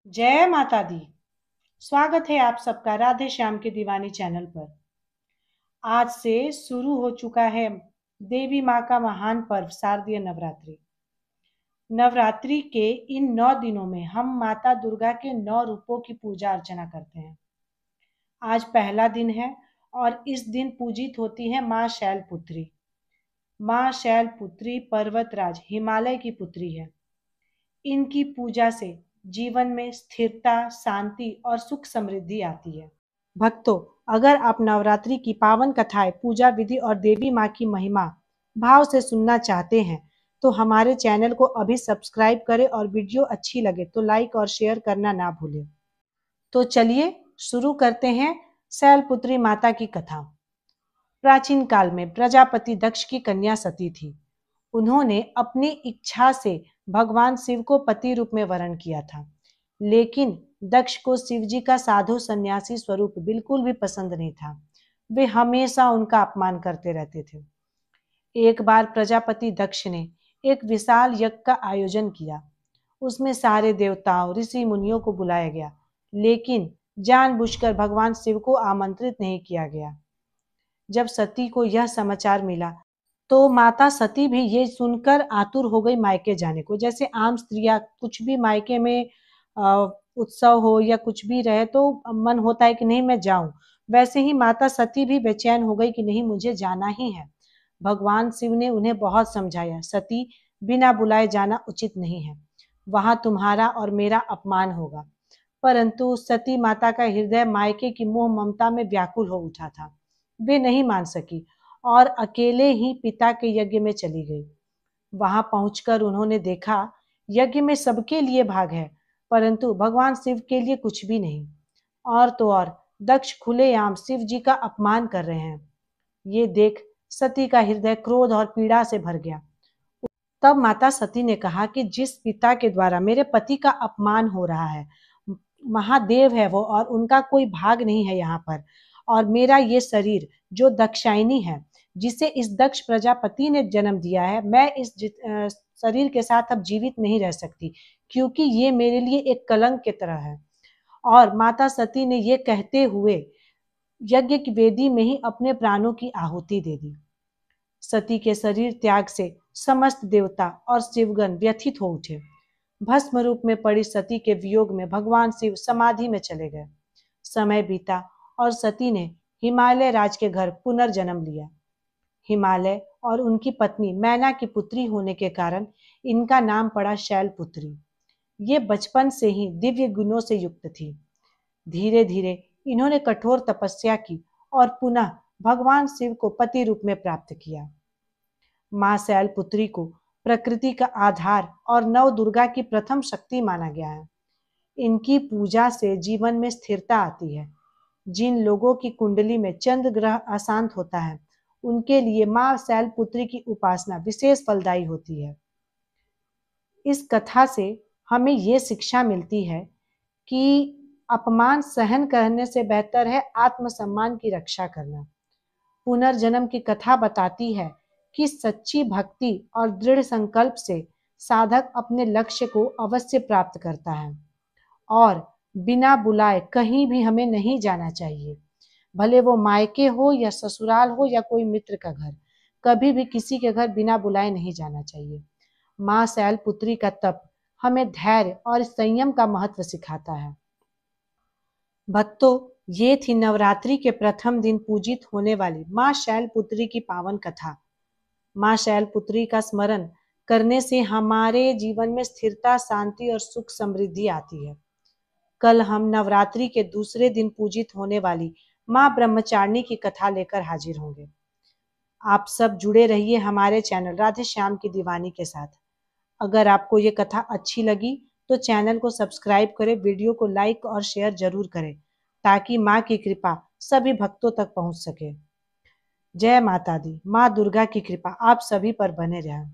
जय माता दी। स्वागत है आप सबका राधे श्याम के दीवानी चैनल पर। आज से शुरू हो चुका है देवी माँ का महान पर्व शारदीय नवरात्रि। नवरात्रि के इन 9 दिनों में हम माता दुर्गा के 9 रूपों की पूजा अर्चना करते हैं। आज पहला दिन है और इस दिन पूजित होती है माँ शैलपुत्री। माँ शैलपुत्री पर्वतराज हिमालय की पुत्री है। इनकी पूजा से जीवन में स्थिरता, शांति और सुख समृद्धि आती है। भक्तों, अगर आप नवरात्रि की पावन कथाएं, पूजा विधि और देवी माँ की महिमा भाव से सुनना चाहते हैं, तो हमारे चैनल को अभी सब्सक्राइब करें और वीडियो अच्छी लगे तो लाइक और शेयर करना ना भूलें। तो चलिए शुरू करते हैं शैलपुत्री माता की कथा। प्राचीन काल में प्रजापति दक्ष की कन्या सती थी। उन्होंने अपनी इच्छा से भगवान शिव को पति रूप में वरण किया था, लेकिन दक्ष को शिव जी का साधु सन्यासी स्वरूप बिल्कुल भी पसंद नहीं था। वे हमेशा उनका अपमान करते रहते थे। एक बार प्रजापति दक्ष ने एक विशाल यज्ञ का आयोजन किया। उसमें सारे देवताओं, ऋषि मुनियों को बुलाया गया, लेकिन जानबूझकर भगवान शिव को आमंत्रित नहीं किया गया। जब सती को यह समाचार मिला तो माता सती भी ये सुनकर आतुर हो गई मायके जाने को। जैसे आम स्त्रियां कुछ भी मायके में उत्सव हो या कुछ भी रहे तो मन होता है कि नहीं मैं जाऊं, वैसे ही माता सती भी बेचैन हो गई कि नहीं मुझे जाना ही है। भगवान शिव ने उन्हें बहुत समझाया, सती बिना बुलाए जाना उचित नहीं है, वहां तुम्हारा और मेरा अपमान होगा। परंतु सती माता का हृदय मायके की मोह ममता में व्याकुल हो उठा था। वे नहीं मान सकी और अकेले ही पिता के यज्ञ में चली गई। वहां पहुंचकर उन्होंने देखा यज्ञ में सबके लिए भाग है, परंतु भगवान शिव के लिए कुछ भी नहीं। और तो और दक्ष खुलेआम शिव जी का अपमान कर रहे हैं। ये देख सती का हृदय क्रोध और पीड़ा से भर गया। तब माता सती ने कहा कि जिस पिता के द्वारा मेरे पति का अपमान हो रहा है, महादेव है वो और उनका कोई भाग नहीं है यहाँ पर। और मेरा ये शरीर जो दक्षायनी है, जिसे इस दक्ष प्रजापति ने जन्म दिया है, मैं इस शरीर के साथ अब जीवित नहीं रह सकती, क्योंकि ये मेरे लिए एक कलंक की तरह है। और माता सती ने ये कहते हुए यज्ञ की वेदी में ही अपने प्राणों की आहुति दे दी। सती के शरीर त्याग से समस्त देवता और शिवगण व्यथित हो उठे। भस्म रूप में पड़ी सती के वियोग में भगवान शिव समाधि में चले गए। समय बीता और सती ने हिमालय राज के घर पुनर्जन्म लिया। हिमालय और उनकी पत्नी मैना की पुत्री होने के कारण इनका नाम पड़ा शैलपुत्री। ये बचपन से ही दिव्य गुणों से युक्त थी। धीरे धीरे इन्होंने कठोर तपस्या की और पुनः भगवान शिव को पति रूप में प्राप्त किया। मां शैलपुत्री को प्रकृति का आधार और नव दुर्गा की प्रथम शक्ति माना गया है। इनकी पूजा से जीवन में स्थिरता आती है। जिन लोगों की कुंडली में चंद्र ग्रह अशांत होता है, उनके लिए मां शैलपुत्री की उपासना विशेष फलदायी होती है। इस कथा से हमें ये शिक्षा मिलती है कि अपमान सहन करने से बेहतर है आत्मसम्मान की रक्षा करना। पुनर्जन्म की कथा बताती है कि सच्ची भक्ति और दृढ़ संकल्प से साधक अपने लक्ष्य को अवश्य प्राप्त करता है। और बिना बुलाए कहीं भी हमें नहीं जाना चाहिए, भले वो मायके हो या ससुराल हो या कोई मित्र का घर। कभी भी किसी के घर बिना बुलाए नहीं जाना चाहिए। मां शैलपुत्री का तप हमें धैर्य और संयम का महत्व सिखाता है। भक्तों, ये थी नवरात्रि के प्रथम दिन पूजित होने वाली मां शैलपुत्री की पावन कथा। मां शैलपुत्री का स्मरण करने से हमारे जीवन में स्थिरता, शांति और सुख समृद्धि आती है। कल हम नवरात्रि के दूसरे दिन पूजित होने वाली मां ब्रह्मचारिणी की कथा लेकर हाजिर होंगे। आप सब जुड़े रहिए हमारे चैनल राधे श्याम की दीवानी के साथ। अगर आपको ये कथा अच्छी लगी तो चैनल को सब्सक्राइब करें, वीडियो को लाइक और शेयर जरूर करें, ताकि माँ की कृपा सभी भक्तों तक पहुंच सके। जय माता दी। माँ दुर्गा की कृपा आप सभी पर बने रहे।